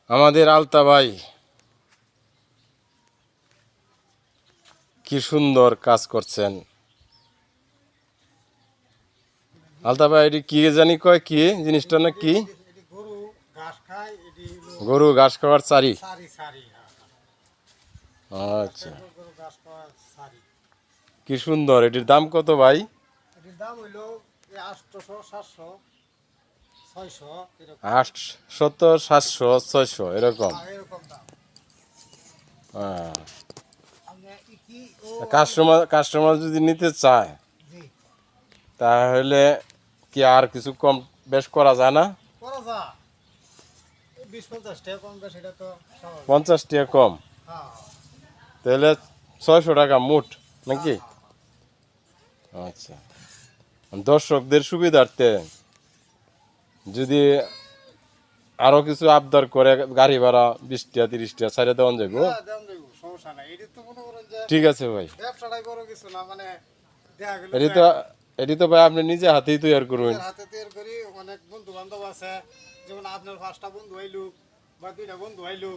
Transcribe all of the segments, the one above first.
আমাদের আলতা ভাই কি সুন্দর কাজ করছেন। আলতা ভাই এটি কি জানি কয়, কি জিনিসটা না কি? গরু ঘাস খাওয়ার চারি। আচ্ছা, কি সুন্দর। এটির দাম কত ভাই? এটির দাম হইল 800, 700, 600 এরকম। 800, 700, 600 এরকম। এরকম দাম। হ্যাঁ, আমরা কি কাস্টমার যদি নিতে চায় জি তাহলে কি আর কিছু কম বেশ করা যায় না? করা যা 20-50 টাকা কম বেশ, এটা তো স্বাভাবিক। 50 টাকা কম, হ্যাঁ তাহলে 600 টাকা মোট নাকি? আচ্ছা, দর্শকদের সুবিধার্থে যদি আরো কিছু আবদার করে গাড়ি ভাড়া 20 টাকা 30 টাকা ছাড়ে দেওয়া যাবে। হ্যাঁ, দাম দেব, সমস্যা নাই। এটি তো মনে করেন যে ঠিক আছে ভাই। ব্যবসাটাই বড় কিছু না, মানে দেখা গেল এটি তো এটি তো ভাই আপনি নিজে হাতেই তৈরি করবেন। নিজের হাতে তৈরি করি। অনেক বন্ধু বান্ধব আছে, যেমন আপনার 5টা বন্ধু আইলু বা 2টা বন্ধু আইলু,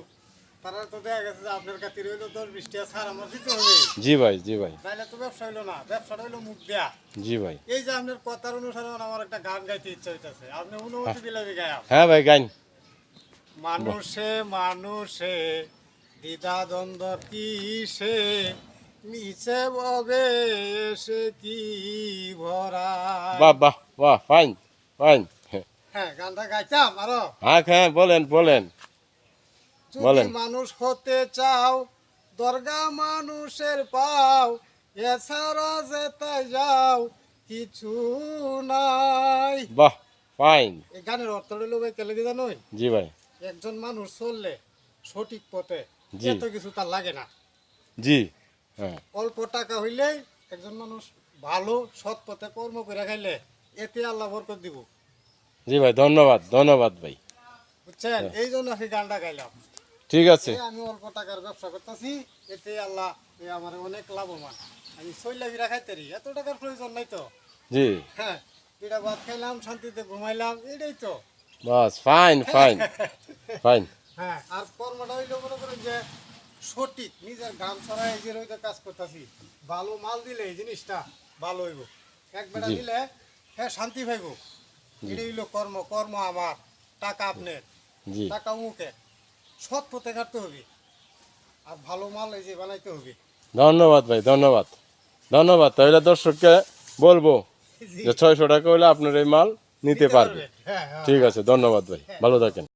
তারা তো দেখা গেছে যে আপনার কাছে রইলো 10-20 টাকা ছাড় আমার দিতে হবে। জি ভাই, জি ভাই, তাইলে তো ব্যবসা হইলো না, ব্যবসাটা হইলো মুখ দেয়া। জি ভাই। এই যে আপনার কথার অনুসারে আমার একটা গান গাইতে ইচ্ছা হইতেছে, আপনি অনুমতি দিলে আমি গায়াম। হ্যাঁ ভাই, গাইন। মানুষে মানুষে দ্বিধা দ্বন্দ্ব কিসে, নিচে ববে এসে কি ভরা। বাহ বাহ বাহ, ফাইন ফাইন। হ্যাঁ, গানটা গাইতাম আরো। হ্যাঁ হ্যাঁ, বলেন বলেন। যদি বলেন। মানুষ হতে চাও দরগা মানুষের পাও, এছাড়া যেতে যাও কিছু নাই। বাহ, ফাইন। এই গানের অর্থ হইলো ভাই কেলে কি জানোই? জি ভাই। একজন মানুষ চললে সঠিক পথে জি। এত কিছু তার লাগে না। জি। হ্যাঁ। অল্প টাকা হইলেই একজন মানুষ ভালো সৎ পথে কর্ম করে খাইলে এতে আল্লাহ বরকত দিব। জি ভাই, ধন্যবাদ ধন্যবাদ ভাই। বুঝছেন? এই জন্য আমি গানটা গাইলাম। ঠিক আছে। আমি অল্প টাকার ব্যবসা করতেছি, এতে আল্লাহ আমার অনেক লাভবান। আমি চইলা খাইতেরি, এত টাকার প্রয়োজন নাই তো। জি। হ্যাঁ, দুইটা ভাত খাইলাম, শান্তিতে ঘুমাইলাম, এটাই তো। বাস, ফাইন ফাইন ফাইন। হ্যাঁ, আর কর্মটা হইলো মনে করেন যে সঠিক নিজের গাম ছড়া এই যে রইতে কাজ করতেছি, ভালো মাল দিলে এই জিনিসটা ভালো হইব। এক বেটা জি। দিলে হ্যাঁ শান্তি পাইব। এটা হইলো কর্ম, কর্ম আমার, টাকা আপনার, জি। টাকা মুখে, সৎ পথে কাটতে হবে আর ভালো মাল এই যে বানাইতে হবে। ধন্যবাদ ভাই, ধন্যবাদ ধন্যবাদ। তাহলে দর্শককে বলবো জি, যে 600 টাকা হলে আপনার এই মাল নিতে পারবে। হ্যাঁ হ্যাঁ। ঠিক আছে, ধন্যবাদ ভাই, ভালো থাকেন।